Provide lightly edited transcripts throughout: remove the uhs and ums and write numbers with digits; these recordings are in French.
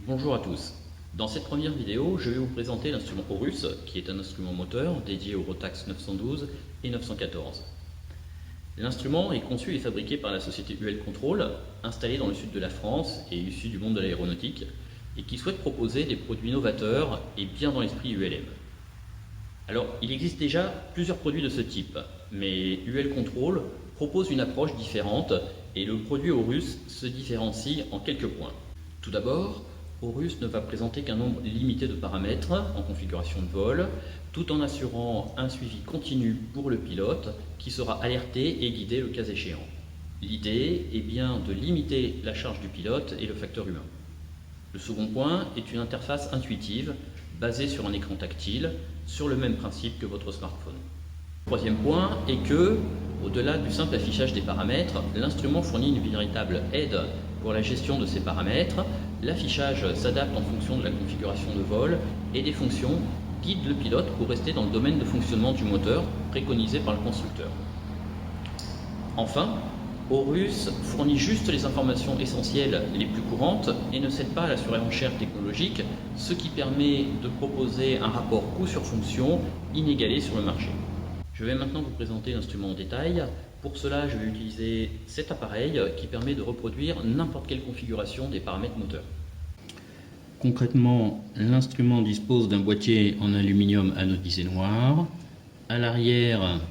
Bonjour à tous. Dans cette première vidéo, je vais vous présenter l'instrument Horus, qui est un instrument moteur dédié aux Rotax 912 et 914. L'instrument est conçu et fabriqué par la société UL Control, installée dans le sud de la France et issue du monde de l'aéronautique, et qui souhaite proposer des produits novateurs et bien dans l'esprit ULM. Alors, il existe déjà plusieurs produits de ce type, mais UL Control propose une approche différente et le produit Horus se différencie en quelques points. Tout d'abord, Horus ne va présenter qu'un nombre limité de paramètres en configuration de vol, tout en assurant un suivi continu pour le pilote qui sera alerté et guidé le cas échéant. L'idée est bien de limiter la charge du pilote et le facteur humain. Le second point est une interface intuitive basée sur un écran tactile, sur le même principe que votre smartphone. Le troisième point est que, au-delà du simple affichage des paramètres, l'instrument fournit une véritable aide pour la gestion de ces paramètres. L'affichage s'adapte en fonction de la configuration de vol et des fonctions guident le pilote pour rester dans le domaine de fonctionnement du moteur préconisé par le constructeur. Enfin, Horus fournit juste les informations essentielles les plus courantes et ne cède pas à la surenchère technologique, ce qui permet de proposer un rapport coût sur fonction inégalé sur le marché. Je vais maintenant vous présenter l'instrument en détail. Pour cela, je vais utiliser cet appareil qui permet de reproduire n'importe quelle configuration des paramètres moteurs. Concrètement, l'instrument dispose d'un boîtier en aluminium anodisé noir. À l'arrière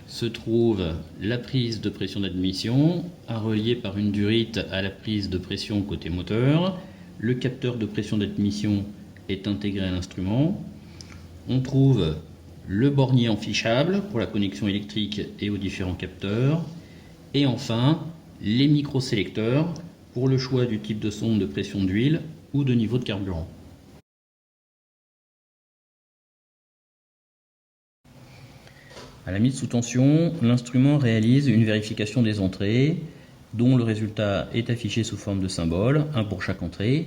se trouve la prise de pression d'admission, à relier par une durite à la prise de pression côté moteur. Le capteur de pression d'admission est intégré à l'instrument. On trouve le bornier enfichable pour la connexion électrique et aux différents capteurs, et enfin les micro-sélecteurs pour le choix du type de sonde de pression d'huile ou de niveau de carburant. À la mise sous tension, l'instrument réalise une vérification des entrées, dont le résultat est affiché sous forme de symboles, un pour chaque entrée,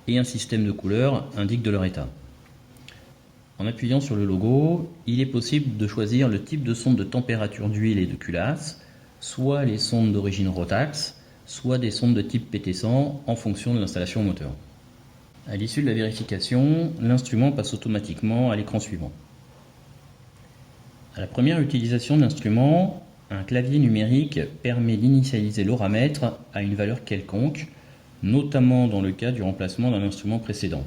et un système de couleurs indique de leur état. En appuyant sur le logo, il est possible de choisir le type de sonde de température d'huile et de culasse, soit les sondes d'origine Rotax, soit des sondes de type PT100 en fonction de l'installation moteur. À l'issue de la vérification, l'instrument passe automatiquement à l'écran suivant. À la première utilisation de l'instrument, un clavier numérique permet d'initialiser l'horamètre à une valeur quelconque, notamment dans le cas du remplacement d'un instrument précédent,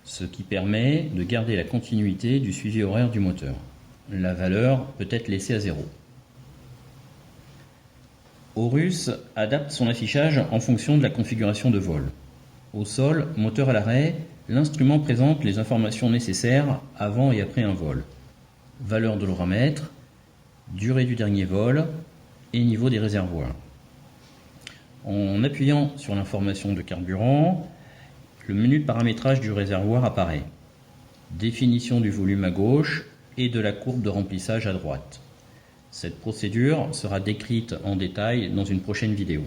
ce qui permet de garder la continuité du suivi horaire du moteur. La valeur peut être laissée à 0. Horus adapte son affichage en fonction de la configuration de vol. Au sol, moteur à l'arrêt, l'instrument présente les informations nécessaires avant et après un vol. Valeur de l'horamètre, durée du dernier vol et niveau des réservoirs. En appuyant sur l'information de carburant, le menu de paramétrage du réservoir apparaît. Définition du volume à gauche et de la courbe de remplissage à droite. Cette procédure sera décrite en détail dans une prochaine vidéo.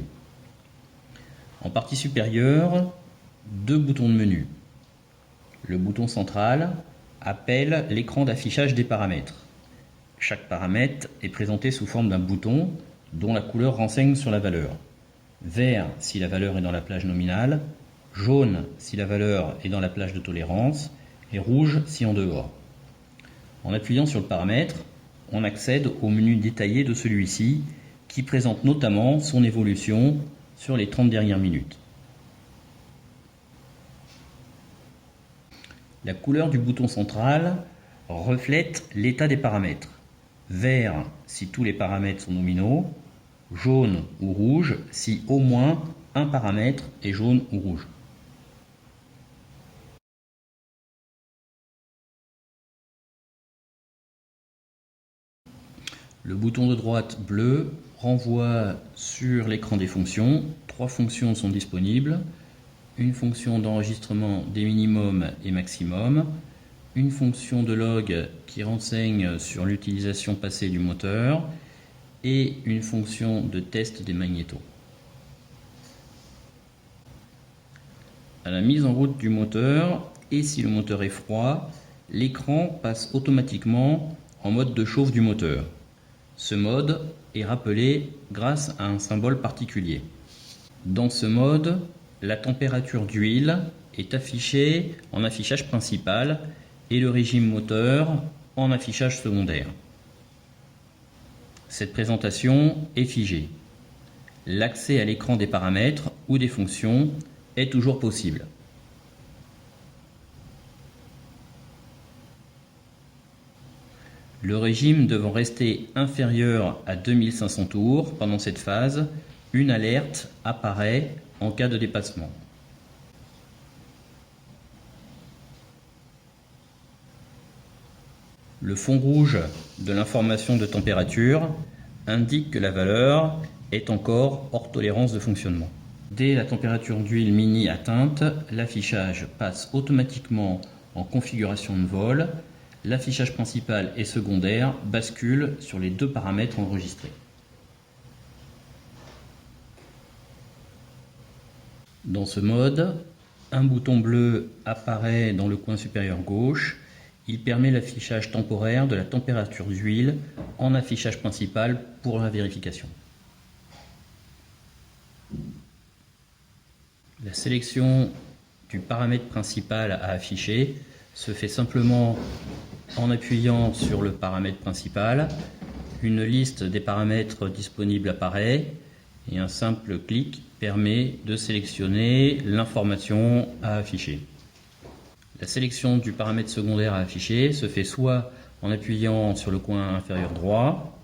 En partie supérieure, deux boutons de menu. Le bouton central appelle l'écran d'affichage des paramètres. Chaque paramètre est présenté sous forme d'un bouton dont la couleur renseigne sur la valeur. Vert si la valeur est dans la plage nominale, jaune si la valeur est dans la plage de tolérance et rouge si en dehors. En appuyant sur le paramètre, on accède au menu détaillé de celui-ci qui présente notamment son évolution sur les 30 dernières minutes. La couleur du bouton central reflète l'état des paramètres. Vert si tous les paramètres sont nominaux, jaune ou rouge si au moins un paramètre est jaune ou rouge. Le bouton de droite bleu renvoie sur l'écran des fonctions. 3 fonctions sont disponibles. Une fonction d'enregistrement des minimums et maximums, une fonction de log qui renseigne sur l'utilisation passée du moteur et une fonction de test des magnétos. À la mise en route du moteur, et si le moteur est froid, l'écran passe automatiquement en mode de chauffe du moteur. Ce mode est rappelé grâce à un symbole particulier. Dans ce mode, la température d'huile est affichée en affichage principal et le régime moteur en affichage secondaire. Cette présentation est figée. L'accès à l'écran des paramètres ou des fonctions est toujours possible. Le régime devant rester inférieur à 2500 tours pendant cette phase, une alerte apparaît en cas de dépassement. Le fond rouge de l'information de température indique que la valeur est encore hors tolérance de fonctionnement. Dès la température d'huile mini atteinte, l'affichage passe automatiquement en configuration de vol. L'affichage principal et secondaire basculent sur les deux paramètres enregistrés. Dans ce mode, un bouton bleu apparaît dans le coin supérieur gauche. Il permet l'affichage temporaire de la température d'huile en affichage principal pour la vérification. La sélection du paramètre principal à afficher se fait simplement en appuyant sur le paramètre principal. Une liste des paramètres disponibles apparaît et un simple clic permet de sélectionner l'information à afficher. La sélection du paramètre secondaire à afficher se fait soit en appuyant sur le coin inférieur droit,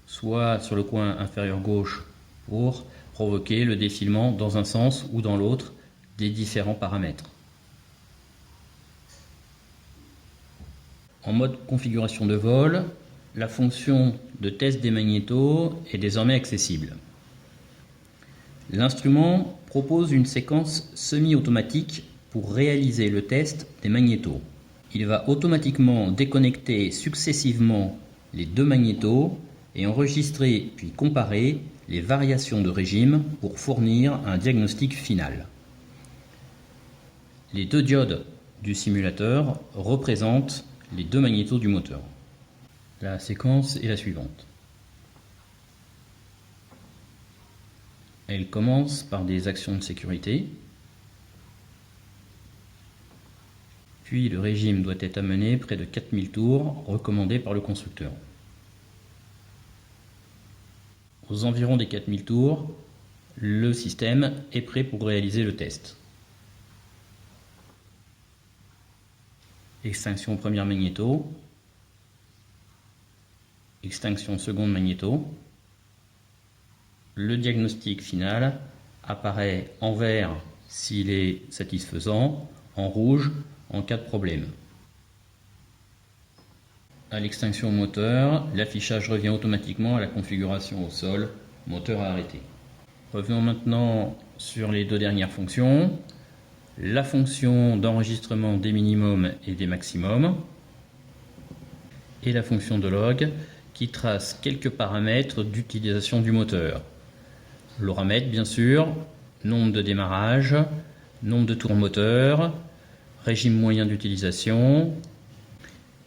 soit sur le coin inférieur gauche pour provoquer le défilement dans un sens ou dans l'autre des différents paramètres. En mode configuration de vol, la fonction de test des magnétos est désormais accessible. L'instrument propose une séquence semi-automatique pour réaliser le test des magnétos. Il va automatiquement déconnecter successivement les deux magnétos et enregistrer puis comparer les variations de régime pour fournir un diagnostic final. Les deux diodes du simulateur représentent les deux magnétos du moteur. La séquence est la suivante. Elle commence par des actions de sécurité. Puis le régime doit être amené près de 4000 tours recommandés par le constructeur. Aux environs des 4000 tours, le système est prêt pour réaliser le test. Extinction première magnéto, extinction seconde magnéto. Le diagnostic final apparaît en vert s'il est satisfaisant, en rouge en cas de problème. À l'extinction moteur, l'affichage revient automatiquement à la configuration au sol, moteur à arrêter. Revenons maintenant sur les deux dernières fonctions. La fonction d'enregistrement des minimums et des maximums et la fonction de log qui trace quelques paramètres d'utilisation du moteur. L'oramètre bien sûr, nombre de démarrage, nombre de tours moteur, régime moyen d'utilisation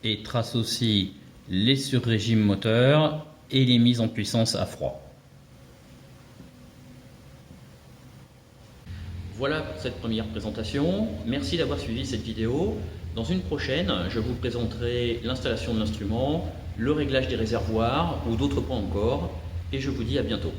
et trace aussi les surrégimes moteurs et les mises en puissance à froid. Voilà pour cette première présentation. Merci d'avoir suivi cette vidéo. Dans une prochaine, je vous présenterai l'installation de l'instrument, le réglage des réservoirs ou d'autres points encore. Et je vous dis à bientôt.